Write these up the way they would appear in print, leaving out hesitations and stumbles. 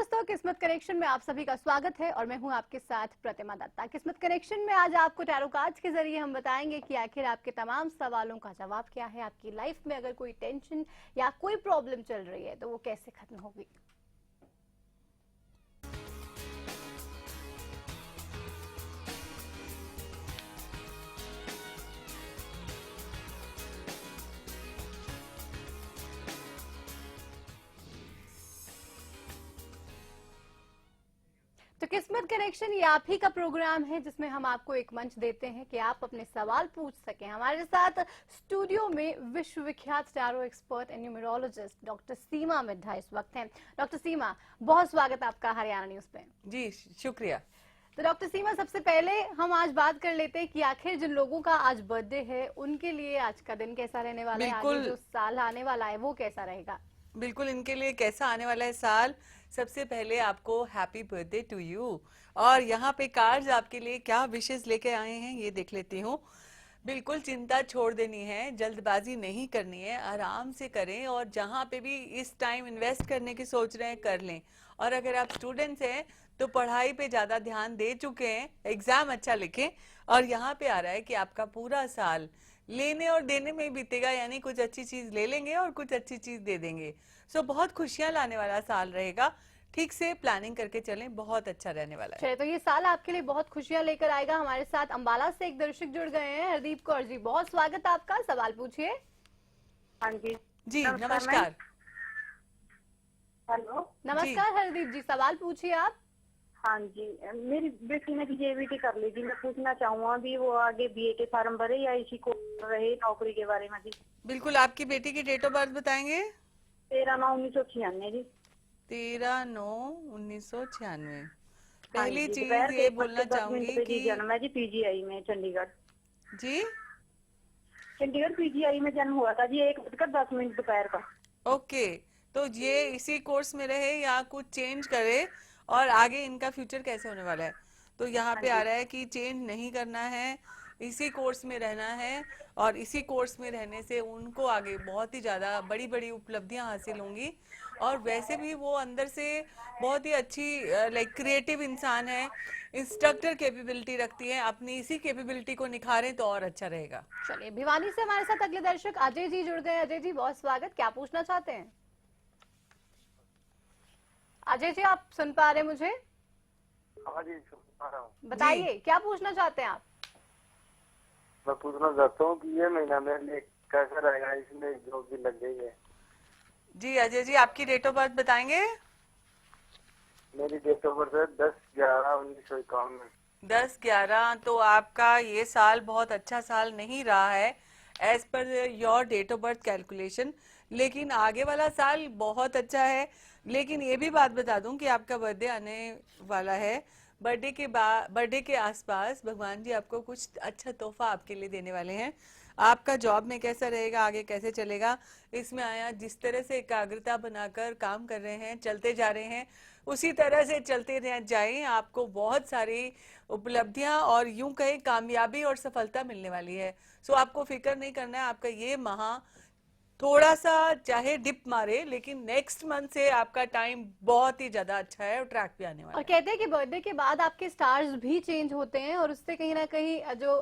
दोस्तों, किस्मत कनेक्शन में आप सभी का स्वागत है और मैं हूं आपके साथ प्रतिमा दत्ता। किस्मत कनेक्शन में आज आपको टैरो कार्ड्स के जरिए हम बताएंगे कि आखिर आपके तमाम सवालों का जवाब क्या है। आपकी लाइफ में अगर कोई टेंशन या कोई प्रॉब्लम चल रही है तो वो कैसे खत्म होगी। तो किस्मत कनेक्शन ये आप ही का प्रोग्राम है जिसमें हम आपको एक मंच देते हैं कि आप अपने सवाल पूछ सकें। हमारे साथ स्टूडियो में विश्वविख्यात tarot expert and numerologist doctor Seema Middha इस वक्त हैं। डॉक्टर सीमा, बहुत स्वागत आपका हरियाणा न्यूज पे। जी शुक्रिया। तो डॉक्टर सीमा, सबसे पहले हम आज बात कर लेते हैं कि आखिर जिन लोगों का आज बर्थडे है उनके लिए आज का दिन कैसा रहने वाला है, आगे जो साल आने वाला है वो कैसा रहेगा। बिल्कुल, इनके लिए कैसा आने वाला है साल। सबसे पहले आपको हैप्पी बर्थडे टू यू। और यहाँ पे कार्ड्स आपके लिए क्या विशेष लेके आए हैं ये देख लेती हूँ। बिल्कुल चिंता छोड़ देनी है, जल्दबाजी नहीं करनी है, आराम से करें और जहाँ पे भी इस टाइम इन्वेस्ट करने की सोच रहे हैं कर लें। और अगर आप स्टूडेंट्स हैं तो पढ़ाई पे ज़्यादा ध्यान दे चुके हैं, एग्जाम अच्छा लिखें। और यहाँ पे आ रहा है कि आपका पूरा साल लेने और देने में बीतेगा, यानी कुछ अच्छी चीज ले लेंगे और कुछ अच्छी चीज दे देंगे। सो बहुत खुशियां लाने वाला साल रहेगा। ठीक से प्लानिंग करके चलें, बहुत अच्छा रहने वाला है। तो ये साल आपके लिए बहुत खुशियां लेकर आएगा। हमारे साथ अंबाला से एक दर्शक जुड़ गए हैं, हरदीप कौर जी, बहुत स्वागत आपका। सवाल पूछिए। हाँ जी जी नमस्कार। हेलो नमस्कार हरदीप जी, सवाल पूछिए आप। हाँ जी, मेरी बेटी ने जेबीटी कर ली जी। मैं पूछना चाहूँगा भी वो आगे बीए के फॉर्म भरे या इसी को रहे नौकरी के बारे में जी। बिल्कुल, आपकी बेटी की डेट ऑफ बर्थ बताएंगे। 13/9/1996 जी। 13/9/1996। पहली चीज ये बोलना चाहूंगी कि जन्म है जी पीजीआई में चंडीगढ़। जी चंडीगढ़ पीजीआई में जन्म हुआ था जी, 1:10 दोपहर का। ओके, तो ये इसी कोर्स में रहे या कुछ चेंज करे और आगे इनका फ्यूचर कैसे होने वाला है। तो यहाँ पे आ रहा है कि चेंज नहीं करना है, इसी कोर्स में रहना है और इसी कोर्स में रहने से उनको आगे बहुत ही ज्यादा बड़ी बड़ी उपलब्धियां हासिल होंगी। और वैसे भी वो अंदर से बहुत ही अच्छी लाइक क्रिएटिव इंसान है, इंस्ट्रक्टर कैपेबिलिटी रखती है। अपनी इसी कैपेबिलिटी को निखारें तो और अच्छा रहेगा। चलिए, भिवानी से हमारे साथ अगले दर्शक अजय जी जुड़ गए। अजय जी बहुत स्वागत, क्या पूछना चाहते हैं। अजय जी आप सुन पा रहे हैं मुझे? हाँ जी सुन पा रहा हूँ। बताइए क्या पूछना चाहते हैं आप। मैं पूछना चाहता हूँ कि ये महीना मेरे लिए कैसा रहेगा, इसमें जॉब भी लग गई है। जी अजय जी, आपकी डेट ऑफ बर्थ बताएंगे। मेरी डेट ऑफ बर्थ है 10/11/1951 में। 10/11, तो आपका ये साल बहुत अच्छा साल नहीं रहा है एज पर your date of birth calculation. लेकिन आगे वाला साल बहुत अच्छा है। लेकिन ये भी बात बता दूं कि आपका बर्थडे आने वाला है। बर्थडे के आसपास भगवान जी आपको कुछ अच्छा तोहफा आपके लिए देने वाले हैं। आपका जॉब में कैसा रहेगा, आगे कैसे चलेगा, इसमें आया जिस तरह से एकाग्रता बनाकर काम कर रहे हैं, चलते जा रहे हैं, उसी तरह से चलते जाएं। आपको बहुत सारी उपलब्धियां और यूं कहें कामयाबी और सफलता मिलने वाली है। सो आपको फिक्र नहीं करना है। आपका ये माह थोड़ा सा चाहे डिप मारे, लेकिन नेक्स्ट मंथ से आपका टाइम बहुत ही ज्यादा अच्छा है और ट्रैक पे आने वाला है। और कहते हैं कि बर्थडे के बाद आपके स्टार्स भी चेंज होते हैं और उससे कहीं ना कहीं जो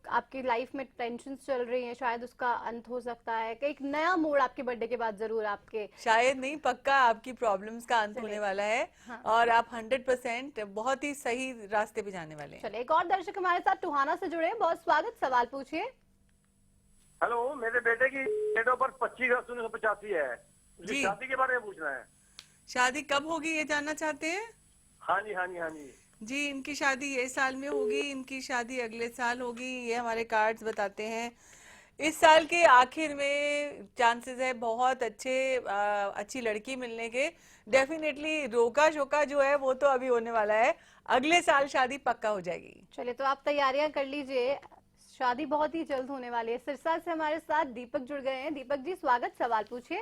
आपकी लाइफ में टेंशन चल रही है शायद उसका अंत हो सकता है। एक नया मोड़ आपके बर्थडे के बाद जरूर आपके, शायद नहीं पक्का आपकी प्रॉब्लम्स का अंत होने वाला है। हाँ। और आप 100% बहुत ही सही रास्ते पे जाने वाले हैं। चलिए, एक और दर्शक हमारे साथ टोहाना से जुड़े हैं, बहुत स्वागत। सवाल पूछिए। हेलो, मेरे बेटे की डेट ऑफ बर्थ 25/10/1985 है। जी, शादी के बारे में पूछना है। शादी कब होगी ये जानना चाहते हैं। हाँ जी हाँ जी हाँ जी। जी, इनकी शादी ये साल में होगी, इनकी शादी अगले साल होगी, ये हमारे कार्ड्स बताते हैं। इस साल के आखिर में चांसेस है बहुत अच्छी लड़की मिलने के। डेफिनेटली रोका शोका जो है वो तो अभी होने वाला है, अगले साल शादी पक्का हो जाएगी। चलिए, तो आप तैयारियां कर लीजिए, शादी बहुत ही जल्द होने वाली है। सिरसा से हमारे साथ दीपक जुड़ गए हैं। दीपक जी स्वागत, सवाल पूछिए।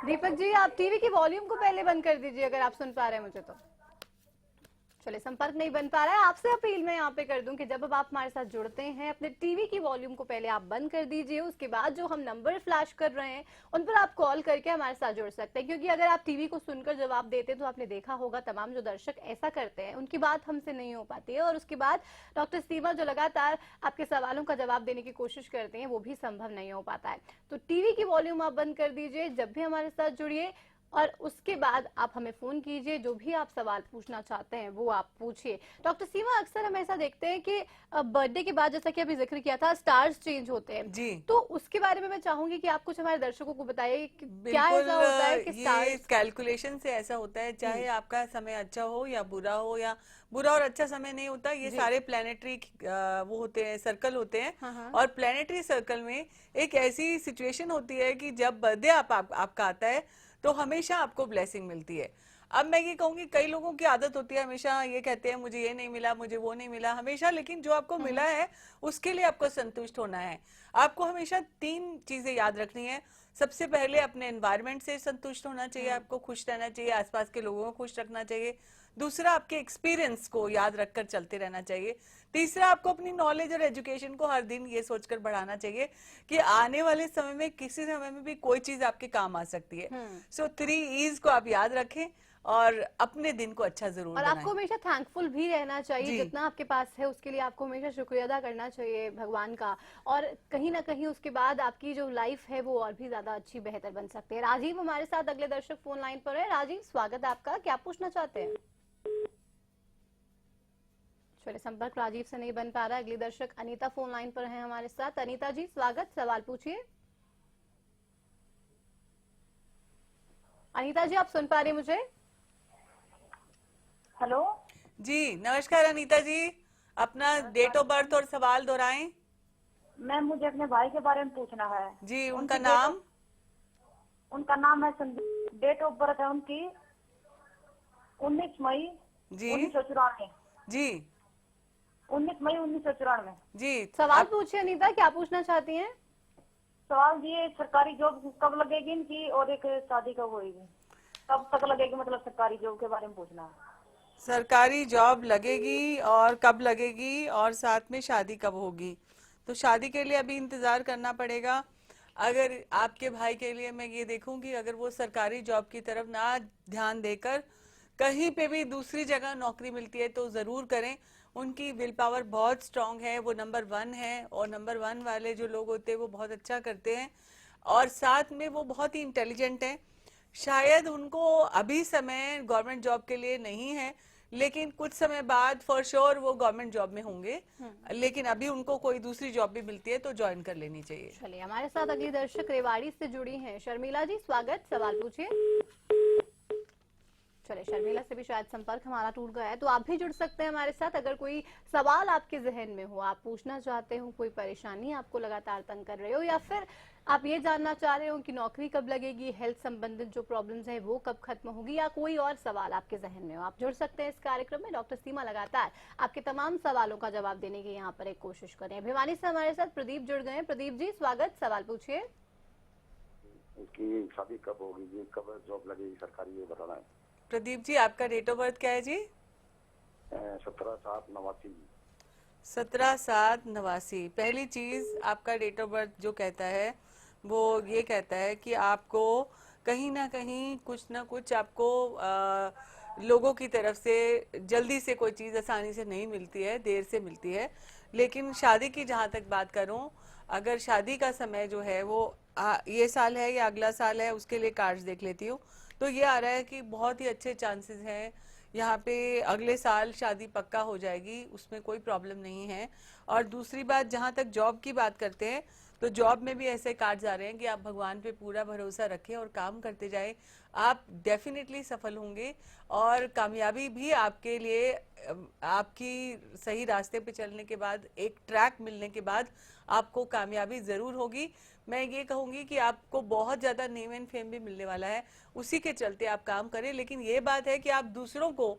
दीपक जी आप टीवी की वॉल्यूम को पहले बंद कर दीजिए अगर आप सुन पा रहे हैं मुझे तो। चलिए, संपर्क नहीं बन पा रहा है। आपसे अपील मैं यहाँ पे कर दूं कि जब अब आप हमारे साथ जुड़ते हैं, अपने टीवी की वॉल्यूम को पहले आप बंद कर दीजिए, उसके बाद जो हम नंबर फ्लैश कर रहे हैं उन पर आप कॉल करके हमारे साथ जुड़ सकते हैं। क्योंकि अगर आप टीवी को सुनकर जवाब देते हैं तो आपने देखा होगा तमाम जो दर्शक ऐसा करते हैं उनकी बात हमसे नहीं हो पाती है, और उसके बाद डॉक्टर सीमा जो लगातार आपके सवालों का जवाब देने की कोशिश करते हैं वो भी संभव नहीं हो पाता है। तो टीवी की वॉल्यूम आप बंद कर दीजिए जब भी हमारे साथ जुड़िए, और उसके बाद आप हमें फोन कीजिए, जो भी आप सवाल पूछना चाहते हैं वो आप पूछिए। डॉक्टर सीमा, अक्सर हम ऐसा देखते हैं कि बर्थडे के बाद, जैसा कि अभी जिक्र किया था, स्टार्स चेंज होते हैं जी, तो उसके बारे में मैं चाहूंगी कि आप कुछ हमारे दर्शकों को बताइए कि क्या बिल्कुल। ऐसा होता है कि ये स्टार्स। कैलकुलेशन से ऐसा होता है, चाहे आपका समय अच्छा हो या बुरा हो, या बुरा और अच्छा समय नहीं होता, ये जी। सारे प्लेनेटरी वो होते हैं, सर्कल होते हैं। हाँ। और प्लेनेटरी सर्कल में एक ऐसी सिचुएशन होती है कि जब बर्थडे आपका आता है तो हमेशा आपको ब्लेसिंग मिलती है। अब मैं ये कहूंगी, कई लोगों की आदत होती है, हमेशा ये कहते हैं मुझे ये नहीं मिला, मुझे वो नहीं मिला, हमेशा। लेकिन जो आपको मिला है उसके लिए आपको संतुष्ट होना है। आपको हमेशा 3 चीजें याद रखनी है। सबसे पहले अपने एनवायरनमेंट से संतुष्ट होना चाहिए, आपको खुश रहना चाहिए, आसपास के लोगों को खुश रखना चाहिए। दूसरा, आपके एक्सपीरियंस को याद रखकर चलते रहना चाहिए। तीसरा, आपको अपनी नॉलेज और एजुकेशन को हर दिन ये सोचकर बढ़ाना चाहिए कि आने वाले समय में किसी समय में भी कोई चीज आपके काम आ सकती है। सो 3 E's को आप याद रखें और अपने दिन को अच्छा जरूर और बनाएं। आपको हमेशा थैंकफुल भी रहना चाहिए, जी। जितना आपके पास है उसके लिए आपको हमेशा शुक्रिया अदा करना चाहिए भगवान का, और कहीं ना कहीं उसके बाद आपकी जो लाइफ है वो और भी ज्यादा अच्छी बेहतर बन सकती है। राजीव हमारे साथ अगले दर्शक फोन लाइन पर है। राजीव, स्वागत है आपका, क्या पूछना चाहते हैं? चलिए, संपर्क राजीव से नहीं बन पा रहा है। अगली दर्शक अनीता फोन लाइन पर है हमारे साथ। अनीता जी, स्वागत, सवाल पूछिए। अनीता जी, आप सुन पा रही हैं मुझे? हेलो, जी, नमस्कार अनीता जी, अपना डेट ऑफ बर्थ और सवाल दोहराएं। मैम मुझे अपने भाई के बारे में पूछना है। जी, उनका उनकी नाम? उनका नाम है संदीप। डेट ऑफ बर्थ है उनकी 19 मई जी 1994। जी 19 मई 1994। जी, सवाल पूछिए अनीता, क्या पूछना चाहती हैं? सवाल ये, सरकारी जॉब कब लगेगी इनकी, और एक शादी कब होगी, कब तक लगेगी, मतलब सरकारी जॉब के बारे में पूछना है। सरकारी जॉब लगेगी और कब लगेगी, और साथ में शादी कब होगी। तो शादी के लिए अभी इंतजार करना पड़ेगा। अगर आपके भाई के लिए मैं ये देखूंगी, अगर वो सरकारी जॉब की तरफ ना ध्यान देकर कहीं पे भी दूसरी जगह नौकरी मिलती है तो जरूर करें। उनकी विल पावर बहुत स्ट्रांग है, वो नंबर 1 है, और नंबर 1 वाले जो लोग होते हैं वो बहुत अच्छा करते हैं, और साथ में वो बहुत ही इंटेलिजेंट हैं। शायद उनको अभी समय गवर्नमेंट जॉब के लिए नहीं है, लेकिन कुछ समय बाद फॉर श्योर वो गवर्नमेंट जॉब में होंगे। लेकिन अभी उनको कोई दूसरी जॉब भी मिलती है तो ज्वाइन कर लेनी चाहिए। चलिए, हमारे साथ अगली दर्शक रेवाड़ी से जुड़ी हैं शर्मिला जी, स्वागत, सवाल पूछिए। चलिए, शर्मिला से भी शायद संपर्क हमारा टूट गया है, तो आप भी जुड़ सकते हैं हमारे साथ। अगर कोई सवाल आपके जहन में हो, आप पूछना चाहते हो, कोई परेशानी आपको लगातार तंग कर रहे हो, या फिर आप ये जानना चाह रहे हो कि नौकरी कब लगेगी, हेल्थ संबंधित जो प्रॉब्लम्स है वो कब खत्म होगी, या कोई और सवाल आपके जहन में हो, आप जुड़ सकते हैं इस कार्यक्रम में। डॉक्टर सीमा लगातार आपके तमाम सवालों का जवाब देने की यहाँ पर एक कोशिश कर रहे हैं। भिवानी से हमारे साथ प्रदीप जुड़ गए हैं। प्रदीप जी, स्वागत, सवाल पूछिए। इसकी शादी कब होगी जी, कब जॉब लगेगी सरकारी, ये बताना है। प्रदीप जी, आपका डेट ऑफ बर्थ क्या है जी? 17/7/89। 17/7/89। पहली चीज, आपका डेट ऑफ बर्थ जो कहता है वो ये कहता है कि आपको कहीं ना कहीं कुछ ना कुछ आपको लोगों की तरफ से जल्दी से कोई चीज आसानी से नहीं मिलती है, देर से मिलती है। लेकिन शादी की जहां तक बात करूं, अगर शादी का समय जो है वो ये साल है या अगला साल है, उसके लिए कार्ड्स देख लेती हूँ, तो ये आ रहा है कि बहुत ही अच्छे चांसेस हैं यहाँ पे, अगले साल शादी पक्का हो जाएगी, उसमें कोई प्रॉब्लम नहीं है। और दूसरी बात, जहाँ तक जॉब की बात करते हैं, तो जॉब में भी ऐसे कार्ड्स आ रहे हैं कि आप भगवान पे पूरा भरोसा रखें और काम करते जाएं, आप डेफिनेटली सफल होंगे, और कामयाबी भी आपके लिए आपकी सही रास्ते पे चलने के बाद, एक ट्रैक मिलने के बाद आपको कामयाबी जरूर होगी। मैं ये कहूंगी कि आपको बहुत ज्यादा नेम एंड फेम भी मिलने वाला है, उसी के चलते आप काम करें। लेकिन ये बात है कि आप दूसरों को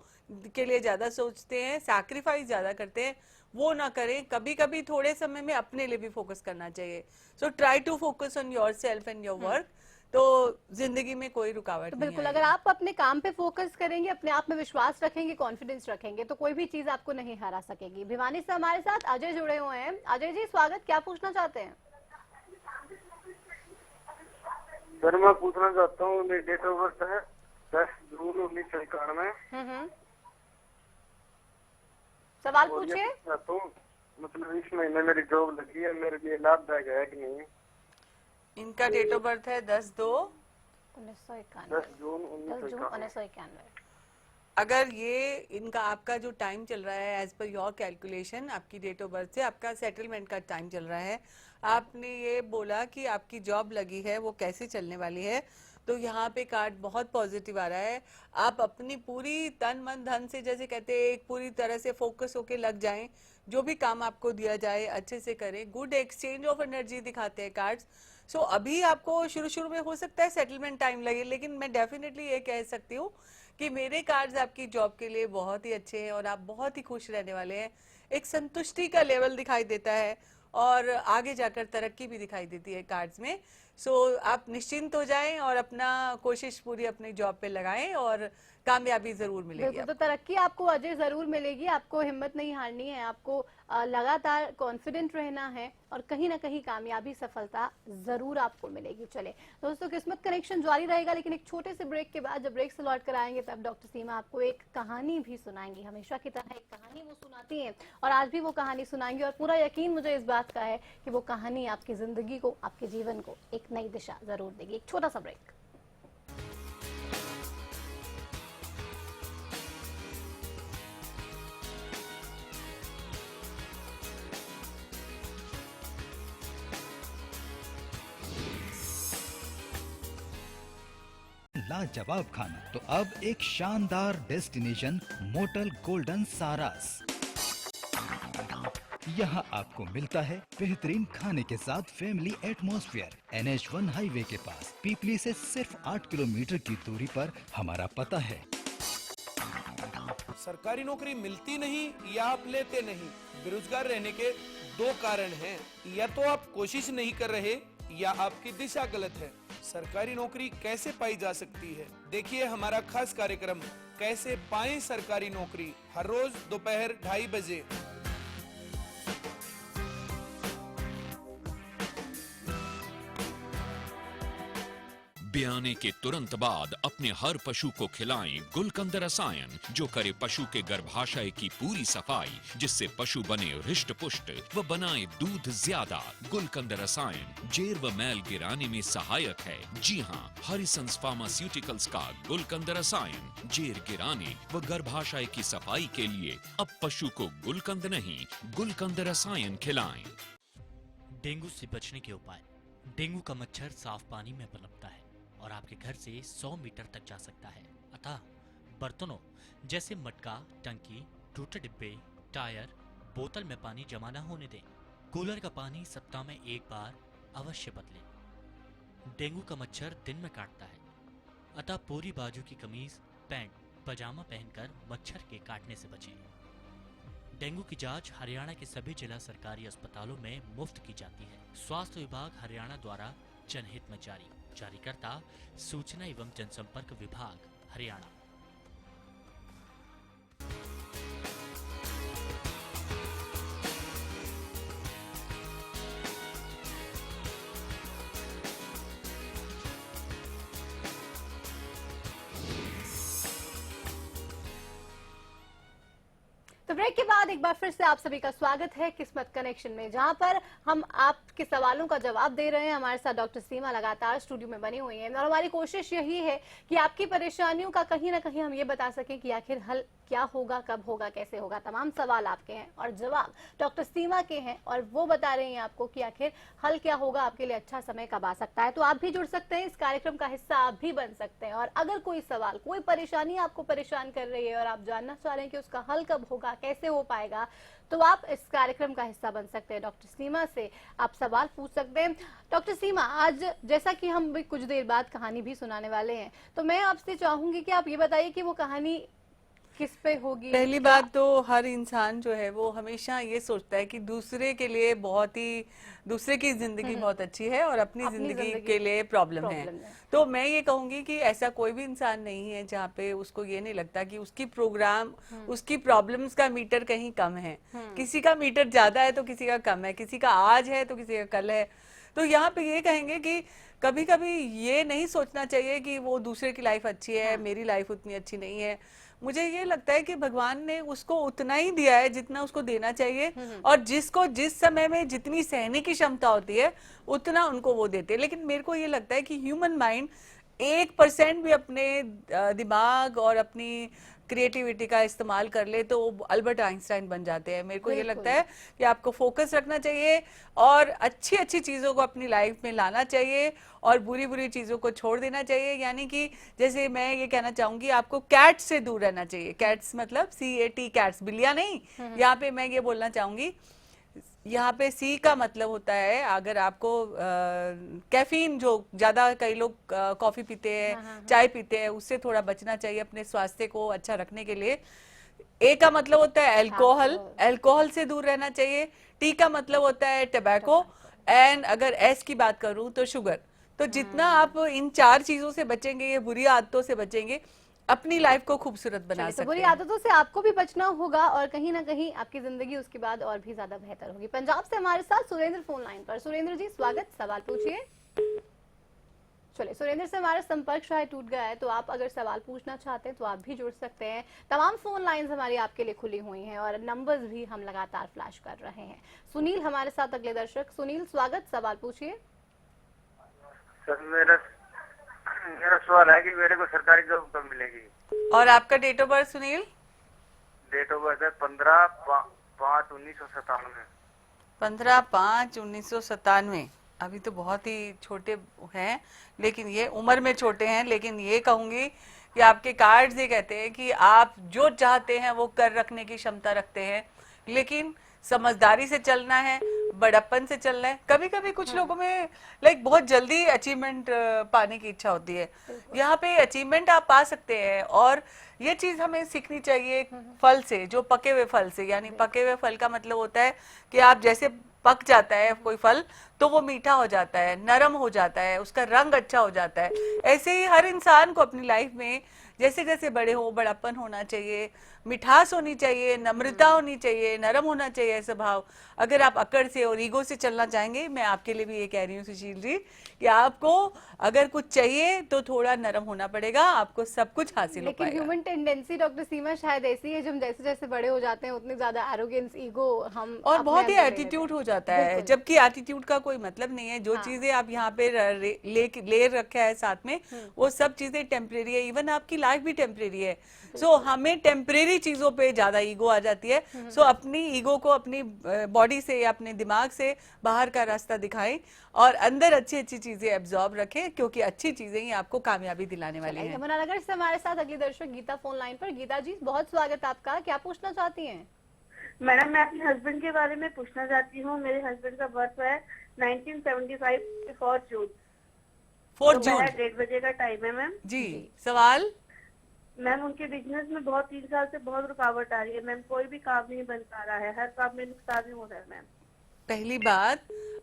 के लिए ज्यादा सोचते हैं, सैक्रिफाइस ज्यादा करते हैं, वो ना करें। कभी कभी थोड़े समय में अपने लिए भी फोकस करना चाहिए। So try to focus on your self and your work. तो जिंदगी में कोई रुकावट तो नहीं बिल्कुल, आएगी। अगर आप अपने काम पे फोकस करेंगे, अपने आप में विश्वास रखेंगे, कॉन्फिडेंस रखेंगे, तो कोई भी चीज आपको नहीं हरा सकेगी। भिवानी से हमारे साथ अजय जुड़े हुए हैं। अजय जी स्वागत, क्या पूछना चाहते हैं? सर मैं पूछना चाहता हूँ, मेरी डेट ऑफ बर्थ है 10 जून 1991। सवाल और ये पूछिए। पूछना चाहता हूँ, मतलब इस महीने मेरी जॉब लगी है, मेरे लिए लाभदायक है कि नहीं? इनका डेट ऑफ बर्थ है 10/2/1991। 10 जून 10 जून 1991। 1991। अगर ये इनका आपका जो टाइम चल रहा है एज पर योर कैलकुलेशन, आपकी डेट ऑफ बर्थ से आपका सेटलमेंट का टाइम चल रहा है। आपने ये बोला कि आपकी जॉब लगी है, वो कैसे चलने वाली है, तो यहाँ पे कार्ड बहुत पॉजिटिव आ रहा है। आप अपनी पूरी तन मन धन से, जैसे कहते हैं, एक पूरी तरह से फोकस होके लग जाएं, जो भी काम आपको दिया जाए अच्छे से करें। गुड एक्सचेंज ऑफ एनर्जी दिखाते हैं कार्ड्स। सो अभी आपको शुरू में हो सकता है सेटलमेंट टाइम लगे, लेकिन मैं डेफिनेटली ये कह सकती हूँ कि मेरे कार्ड्स आपकी जॉब के लिए बहुत ही अच्छे हैं और आप बहुत ही खुश रहने वाले हैं। एक संतुष्टि का लेवल दिखाई देता है और आगे जाकर तरक्की भी दिखाई देती है कार्ड्स में। सो आप निश्चिंत हो जाएं और अपना कोशिश पूरी अपनी जॉब पे लगाएं और कामयाबी जरूर मिलेगी बिल्कुल, तो तरक्की आपको अजय जरूर मिलेगी। आपको हिम्मत नहीं हारनी है, आपको लगातार कॉन्फिडेंट रहना है और कहीं ना कहीं कामयाबी, सफलता जरूर आपको मिलेगी। चले दोस्तों, किस्मत कनेक्शन जारी रहेगा, लेकिन एक छोटे से ब्रेक के बाद, जब ब्रेक से लौट कर आएंगे, तब डॉक्टर सीमा आपको एक कहानी भी सुनाएंगी। हमेशा की तरह एक कहानी वो सुनाती हैं और आज भी वो कहानी सुनाएंगी, और पूरा यकीन मुझे इस बात का है कि वो कहानी आपकी जिंदगी को, आपके जीवन को एक नई दिशा जरूर देगी। एक छोटा सा ब्रेक। लाजवाब खाना तो अब एक शानदार डेस्टिनेशन, मोटल गोल्डन सारास। यहाँ आपको मिलता है बेहतरीन खाने के साथ फैमिली एटमॉस्फेयर। NH1 हाईवे के पास पीपली से सिर्फ 8 किलोमीटर की दूरी पर हमारा पता है। सरकारी नौकरी मिलती नहीं या आप लेते नहीं, बेरोजगार रहने के दो कारण हैं। या तो आप कोशिश नहीं कर रहे या आपकी दिशा गलत है। सरकारी नौकरी कैसे पाई जा सकती है, देखिए हमारा खास कार्यक्रम कैसे पाएं सरकारी नौकरी, हर रोज दोपहर 2:30 बजे। ब्याने के तुरंत बाद अपने हर पशु को खिलाएं गुलकंद रसायन, जो करे पशु के गर्भाशय की पूरी सफाई, जिससे पशु बने हृष्ट पुष्ट व बनाए दूध ज्यादा। गुलकंद रसायन जेर व मैल गिराने में सहायक है। जी हाँ, हरिसंस फार्मास्यूटिकल्स का गुलकंद रसायन जेर गिराने व गर्भाशय की सफाई के लिए अब पशु को गुलकंद नहीं, गुलकंद रसायन खिलाएं। डेंगू से बचने के उपाय। डेंगू का मच्छर साफ पानी में पनपता है और आपके घर से 100 मीटर तक जा सकता है। अतः बर्तनों जैसे मटका, टंकी, टूटे डिब्बे, टायर, बोतल में पानी जमा न होने दें। कूलर का पानी सप्ताह में एक बार अवश्य बदलें। डेंगू का मच्छर दिन में काटता है, अतः पूरी बाजू की कमीज, पैंट, पजामा पहनकर मच्छर के काटने से बचें। डेंगू की जांच हरियाणा के सभी जिला सरकारी अस्पतालों में मुफ्त की जाती है। स्वास्थ्य विभाग हरियाणा द्वारा जनहित में जारी। जारीकर्ता सूचना एवं जनसंपर्क विभाग, हरियाणा। तो ब्रेक के बाद एक बार फिर से आप सभी का स्वागत है किस्मत कनेक्शन में, जहां पर हम आपके सवालों का जवाब दे रहे हैं। हमारे साथ डॉक्टर सीमा लगातार स्टूडियो में बनी हुई हैं और हमारी कोशिश यही है कि आपकी परेशानियों का कहीं ना कहीं हम ये बता सकें कि आखिर हल क्या होगा, कब होगा, कैसे होगा। तमाम सवाल आपके हैं और जवाब डॉक्टर सीमा के हैं, और वो बता रहे हैं आपको कि आखिर हल क्या होगा, आपके लिए अच्छा समय कब आ सकता है। तो आप भी जुड़ सकते हैं, इस कार्यक्रम का हिस्सा आप भी बन सकते हैं। और अगर कोई सवाल, कोई परेशानी आपको परेशान कर रही है और आप जानना चाह रहे हैं कि उसका हल कब होगा, कैसे हो पाएगा, तो आप इस कार्यक्रम का हिस्सा बन सकते हैं। डॉक्टर सीमा से आप सवाल पूछ सकते हैं। डॉक्टर सीमा, आज जैसा कि हम भी कुछ देर बाद कहानी भी सुनाने वाले हैं, तो मैं आपसे चाहूंगी कि आप ये बताइए कि वो कहानी किस पे होगी? पहली बात तो हर इंसान जो है वो हमेशा ये सोचता है कि दूसरे के लिए दूसरे की जिंदगी बहुत अच्छी है और अपनी जिंदगी के लिए प्रॉब्लम है। तो मैं ये कहूंगी कि ऐसा कोई भी इंसान नहीं है जहाँ पे उसको ये नहीं लगता कि उसकी प्रॉब्लम्स का मीटर कहीं कम है। किसी का मीटर ज्यादा है तो किसी का कम है, किसी का आज है तो किसी का कल है। तो यहाँ पे ये कहेंगे कि कभी कभी ये नहीं सोचना चाहिए कि वो दूसरे की लाइफ अच्छी है, मेरी लाइफ उतनी अच्छी नहीं है। मुझे ये लगता है कि भगवान ने उसको उतना ही दिया है जितना उसको देना चाहिए, और जिसको जिस समय में जितनी सहने की क्षमता होती है उतना उनको वो देते हैं। लेकिन मेरे को ये लगता है कि ह्यूमन माइंड 1% भी अपने दिमाग और अपनी क्रिएटिविटी का इस्तेमाल कर ले तो वो अल्बर्ट आइंस्टाइन बन जाते हैं। मेरे को ये लगता है कि आपको फोकस रखना चाहिए और अच्छी अच्छी चीज़ों को अपनी लाइफ में लाना चाहिए और बुरी बुरी चीज़ों को छोड़ देना चाहिए। यानी कि जैसे मैं ये कहना चाहूंगी, आपको कैट्स से दूर रहना चाहिए। कैट्स मतलब CAT, कैट्स, बिल्लियाँ नहीं। यहाँ पे मैं ये बोलना चाहूंगी, यहाँ पे C का मतलब होता है, अगर आपको कैफीन, जो ज्यादा कई लोग कॉफी पीते हैं, चाय पीते हैं, उससे थोड़ा बचना चाहिए अपने स्वास्थ्य को अच्छा रखने के लिए। A का मतलब होता है अल्कोहल, अल्कोहल से दूर रहना चाहिए। T का मतलब होता है टबैको, एंड अगर S की बात करूं तो शुगर। तो जितना आप इन 4 चीजों से बचेंगे, ये बुरी आदतों से बचेंगे, अपनी लाइफ को खूबसूरत बना सकते हैं। बुरी आदतों से आपको भी बचना होगा और कहीं ना कहीं आपकी जिंदगी उसके बाद और भी ज्यादा बेहतर होगी। पंजाब से हमारे साथ सुरेंद्र फोन लाइन पर। सुरेंद्र जी स्वागत, सवाल पूछिए। चलिए, सुरेंद्र से हमारा संपर्क शायद टूट गया है, तो आप अगर सवाल पूछना चाहते हैं तो आप भी जुड़ सकते हैं। तमाम फोन लाइंस हमारी आपके लिए खुली हुई हैं और नंबर्स भी हम लगातार फ्लैश कर रहे हैं। सुनील हमारे साथ अगले दर्शक। सुनील स्वागत, सवाल पूछिए। सर मेरा सवाल है कि मेरे को सरकारी जॉब कब मिलेगी? और आपका date of birth Sunil? Date of birth है 15/5/1997। 15/5/1997। अभी तो बहुत ही छोटे हैं, लेकिन ये उम्र में छोटे हैं। लेकिन ये कहूंगी कि आपके कार्ड्स ये कहते हैं कि आप जो चाहते हैं वो कर रखने की क्षमता रखते हैं, लेकिन समझदारी से चलना है, बड़प्पन से चलना है। कभी कभी कुछ लोगों में बहुत जल्दी अचीवमेंट पाने की इच्छा होती है। यहाँ पे अचीवमेंट आप पा सकते हैं, और ये चीज हमें सीखनी चाहिए फल से, जो पके हुए फल से। यानी पके हुए फल का मतलब होता है कि आप जैसे पक जाता है कोई फल तो वो मीठा हो जाता है, नरम हो जाता है, उसका रंग अच्छा हो जाता है। ऐसे ही हर इंसान को अपनी लाइफ में जैसे जैसे बड़े हो, बड़प्पन होना चाहिए, मिठास होनी चाहिए, नम्रता होनी चाहिए, नरम होना चाहिए स्वभाव। अगर आप अकड़ से और ईगो से चलना चाहेंगे, मैं आपके लिए भी ये कह रही हूँ सुशील जी कि आपको अगर कुछ चाहिए तो थोड़ा नरम होना पड़ेगा, आपको सब कुछ हासिल हो पाएगा। लेकिन ह्यूमन टेंडेंसी डॉक्टर सीमा शायद ऐसी है, जब जैसे जैसे बड़े हो जाते हैं उतनी ज्यादा एरोगेंस, ईगो हम और बहुत ही एटीट्यूड हो जाता है, जबकि एटीट्यूड का कोई मतलब नहीं है। जो चीजें आप यहाँ पे ले रखा है साथ में, वो सब चीजें टेम्परेरी है। इवन आपकी लाइफ भी टेम्परेरी है। सो हमें टेम्परेरी चीजों पे ज्यादा ईगो आ जाती है। सो अपनी ईगो को अपनी बॉडी से, अपने दिमाग से बाहर का रास्ता दिखाएं और अंदर अच्छी अच्छी चीजें एब्जॉर्ब रखें, क्योंकि अच्छी चीजें ही आपको कामयाबी दिलाने वाली हैं। यमुनानगर से हमारे साथ अगली दर्शक गीता फोन लाइन पर। गीता जी बहुत स्वागत आपका, क्या पूछना चाहती हैं? मैडम मैं अपने हस्बैंड के बारे में पूछना चाहती हूँ। मेरे हस्बैंड का बर्थ है 1975 4 जून। 4 जून 1:30 बजे का टाइम है मैम जी। सवाल? मैम उनके बिजनेस में बहुत 3 साल से बहुत रुकावट आ रही है मैम। कोई भी काम नहीं बन पा रहा है, हर काम में नुकसान ही हो रहा है मैम। पहली बात,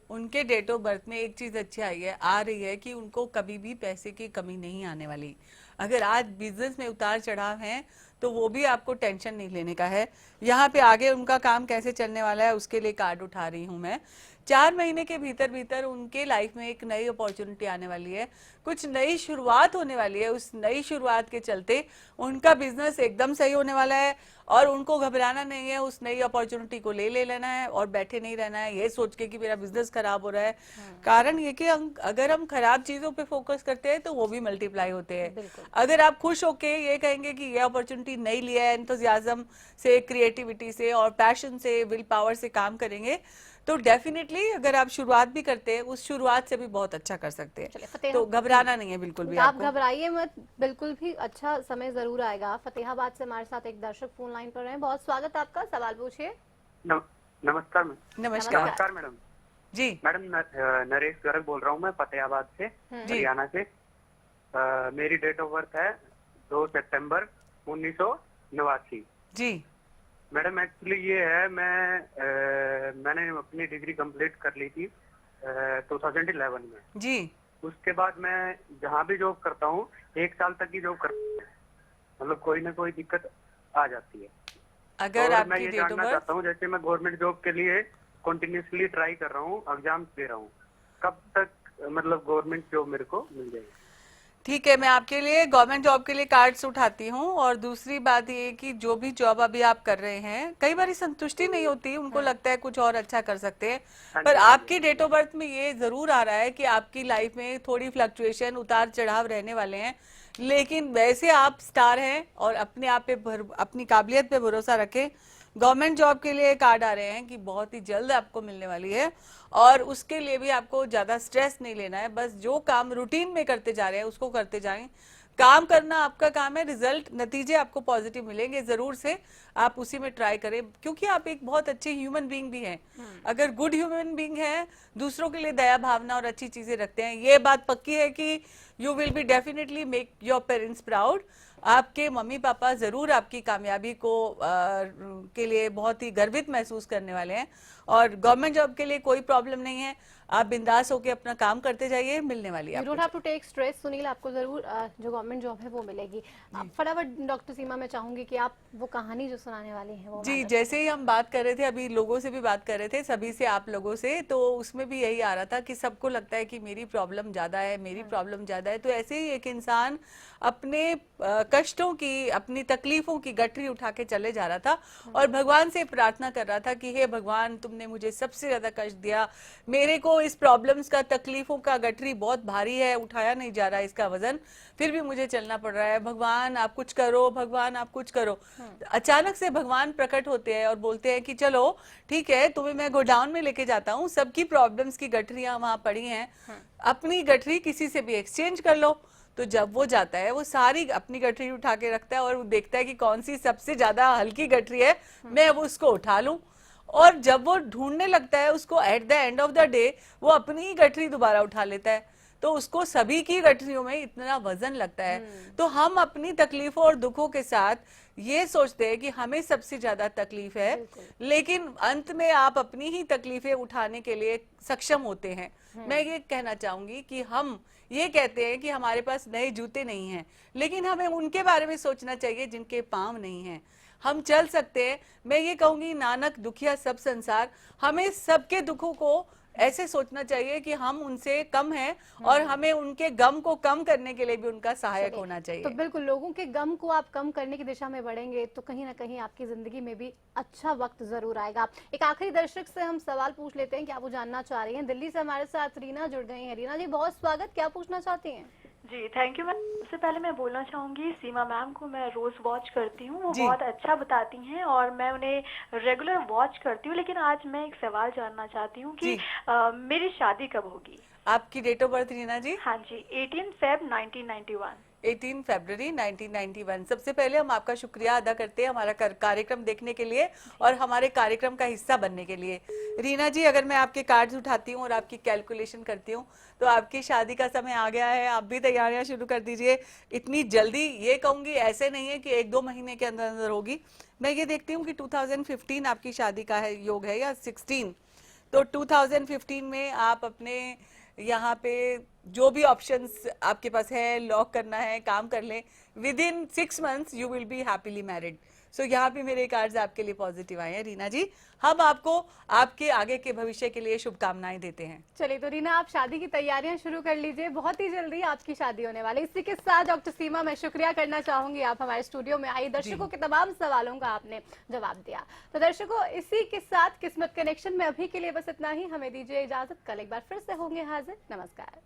उनके डेट ऑफ बर्थ में एक चीज अच्छी आ रही है कि उनको कभी भी पैसे की कमी नहीं आने वाली। अगर आज बिजनेस में उतार चढ़ाव है तो वो भी आपको टेंशन नहीं लेने का है। यहाँ पे आगे उनका काम कैसे चलने वाला है उसके लिए कार्ड उठा रही हूँ मैं। 4 महीने के भीतर भीतर उनके लाइफ में एक नई अपॉर्चुनिटी आने वाली है, कुछ नई शुरुआत होने वाली है। उस नई शुरुआत के चलते उनका बिजनेस एकदम सही होने वाला है, और उनको घबराना नहीं है। उस नई अपॉर्चुनिटी को ले लेना है और बैठे नहीं रहना है ये सोच के कि मेरा बिजनेस खराब हो रहा है। कारण ये कि अगर हम खराब चीजों पे फोकस करते हैं तो वो भी मल्टीप्लाई होते हैं। अगर आप खुश होके ये कहेंगे कि ये अपॉर्चुनिटी नहीं लिया है, एंथुसियाज्म से, क्रिएटिविटी से और पैशन से, विल पावर से काम करेंगे, तो डेफिनेटली अगर आप शुरुआत भी करते हैं उस शुरुआत से भी बहुत अच्छा कर सकते हैं। तो घबराना नहीं है बिल्कुल भी। आप घबराइए मत, बिल्कुल भी अच्छा समय जरूर आएगा। फतेहाबाद से हमारे साथ एक दर्शक फोन लाइन पर हैं। बहुत स्वागत आपका, सवाल पूछिए। नमस्कार मैम। नमस्कार मैडम जी। मैडम नरेश गर्ग बोल रहा हूँ मैं फतेहाबाद से, हरियाणा से। मेरी डेट ऑफ बर्थ है 2 सितंबर 19 नवासी। जी मैडम एक्चुअली ये है, मैंने अपनी डिग्री कंप्लीट कर ली थी 2011 में। जी उसके बाद मैं जहाँ भी जॉब करता हूँ 1 साल तक की जॉब करता हूँ, मतलब कोई ना कोई दिक्कत आ जाती है। अगर और मैं आपकी ये डेट ऑफ जानना बर्थ, चाहता हूँ, जैसे मैं गवर्नमेंट जॉब के लिए कंटिन्यूसली ट्राई कर रहा हूँ, एग्जाम दे रहा हूँ, कब तक मतलब गवर्नमेंट जॉब मेरे को मिल जाएगी? ठीक है, मैं आपके लिए गवर्नमेंट जॉब के लिए कार्ड्स उठाती हूँ। और दूसरी बात ये कि जो भी जॉब अभी आप कर रहे हैं, कई बार संतुष्टि नहीं होती, उनको लगता है कुछ और अच्छा कर सकते हैं, हाँ पर जी, हाँ आपकी डेट ऑफ बर्थ में ये जरूर आ रहा है कि आपकी लाइफ में थोड़ी फ्लक्चुएशन, उतार चढ़ाव रहने वाले हैं, लेकिन वैसे आप स्टार हैं और अपने आप पे अपनी काबिलियत पे भरोसा रखें। गवर्नमेंट जॉब के लिए कार्ड आ रहे हैं कि बहुत ही जल्द आपको मिलने वाली है, और उसके लिए भी आपको ज्यादा स्ट्रेस नहीं लेना है। बस जो काम रूटीन में करते जा रहे हैं उसको करते जाएं। काम करना आपका काम है, रिजल्ट, नतीजे आपको पॉजिटिव मिलेंगे जरूर से, आप उसी में ट्राई करें, क्योंकि आप एक बहुत अच्छे ह्यूमन बीइंग भी हैं। अगर गुड ह्यूमन बीइंग है, दूसरों के लिए दया भावना और अच्छी चीजें रखते हैं, ये बात पक्की है कि you will be definitely make your parents proud. आपके मम्मी पापा जरूर आपकी कामयाबी को के लिए बहुत ही गर्वित महसूस करने वाले हैं। और गवर्नमेंट जॉब के लिए कोई प्रॉब्लम नहीं है, आप बिंदास होकर अपना काम करते जाइए, मिलने वाली है you don't have to take stress. Sunil, आपको जरूर जो गवर्नमेंट जॉब है वो मिलेगी। आप फटाफट डॉक्टर सीमा, मैं चाहूंगी कि आप वो कहानी जो सुनाने वाली हैं वो। जी, जैसे ही हम बात कर रहे थे, अभी लोगों से भी बात कर रहे थे, सभी से, आप लोगों से, तो उसमें भी यही आ रहा था कि सबको लगता है कि मेरी प्रॉब्लम ज्यादा है, मेरी प्रॉब्लम ज्यादा है। तो ऐसे ही एक इंसान अपने कष्टों की, अपनी तकलीफों की गठरी उठा के चले जा रहा था और भगवान से प्रार्थना कर रहा था कि हे भगवान, तुमने मुझे सबसे ज्यादा कष्ट दिया, मेरे को इस प्रॉब्लम्स का, तकलीफों का गठरी बहुत भारी है, उठाया नहीं जा रहा है इसका वजन, फिर भी मुझे चलना पड़ रहा है, भगवान आप कुछ करो, भगवान आप कुछ करो। अचानक से भगवान प्रकट होते हैं और बोलते हैं कि चलो ठीक है, तुम्हें मैं गोडाउन में लेके जाता हूँ, सबकी प्रॉब्लम्स की गठरियां वहां पड़ी हैं, अपनी गठरी किसी से भी एक्सचेंज कर लो। तो जब वो जाता है, वो सारी अपनी गठरी उठा के रखता है और वो देखता है कि कौन सी सबसे ज्यादा हल्की गठरी है, मैं अब उसको उठा लूं। और जब वो ढूंढने लगता है उसको, at the end of the day वो अपनी ही गठरी दोबारा उठा लेता है। तो उसको सभी की गठरियों में इतना वजन लगता है। तो हम अपनी तकलीफों और दुखों के साथ ये सोचते हैं कि हमें सबसे ज्यादा तकलीफ है, लेकिन अंत में आप अपनी ही तकलीफें उठाने के लिए सक्षम होते हैं। मैं ये कहना चाहूंगी कि हम ये कहते हैं कि हमारे पास नए जूते नहीं हैं, लेकिन हमें उनके बारे में सोचना चाहिए जिनके पांव नहीं हैं। हम चल सकते हैं। मैं ये कहूंगी, नानक दुखिया सब संसार, हमें सबके दुखों को ऐसे सोचना चाहिए कि हम उनसे कम हैं और हमें उनके गम को कम करने के लिए भी उनका सहायक होना चाहिए। तो बिल्कुल, लोगों के गम को आप कम करने की दिशा में बढ़ेंगे तो कहीं ना कहीं आपकी जिंदगी में भी अच्छा वक्त जरूर आएगा। एक आखिरी दर्शक से हम सवाल पूछ लेते हैं, क्या वो जानना चाह रही हैं। दिल्ली से हमारे साथ रीना जुड़ गई हैं। रीना जी, बहुत स्वागत, क्या पूछना चाहती हैं? जी थैंक यू मैम। सबसे पहले मैं बोलना चाहूंगी, सीमा मैम को मैं रोज वॉच करती हूँ, वो जी। बहुत अच्छा बताती हैं और मैं उन्हें रेगुलर वॉच करती हूँ। लेकिन आज मैं एक सवाल जानना चाहती हूँ कि मेरी शादी कब होगी? आपकी डेट ऑफ बर्थ रीना जी? हाँ जी, 18 फेब 1991। 18 फरवरी 1991। सबसे पहले हम आपका शुक्रिया अदा करते हैं हमारा कार्यक्रम देखने के लिए और हमारे कार्यक्रम का हिस्सा बनने के लिए। रीना जी, अगर मैं आपके कार्ड्स उठाती हूँ और आपकी कैलकुलेशन करती हूँ तो आपकी शादी का समय आ गया है। आप भी तैयारियां शुरू कर दीजिए। इतनी जल्दी ये कहूंगी ऐसे नहीं है कि 1-2 महीने के अंदर अंदर होगी। मैं ये देखती हूँ कि 2015 आपकी शादी का है योग है या 16। तो 2015 में आप अपने यहाँ पे जो भी ऑप्शंस आपके पास है, लॉक करना है, काम कर लें। Within 6 months you will be happily married. So यहाँ पे मेरे कार्ड्स आपके लिए पॉजिटिव आए हैं रीना जी। हम आपको आपके आगे के भविष्य के लिए शुभकामनाएं देते हैं। चलिए, तो रीना, आप शादी की तैयारियां शुरू कर लीजिए, बहुत ही जल्दी आपकी शादी होने वाली। इसी के साथ डॉक्टर सीमा, मैं शुक्रिया करना चाहूंगी, आप हमारे स्टूडियो में आई, दर्शकों के तमाम सवालों का आपने जवाब दिया। तो दर्शकों, इसी के साथ किस्मत कनेक्शन में अभी के लिए बस इतना ही। हमें दीजिए इजाजत, कल एक बार फिर से होंगे हाजिर। नमस्कार।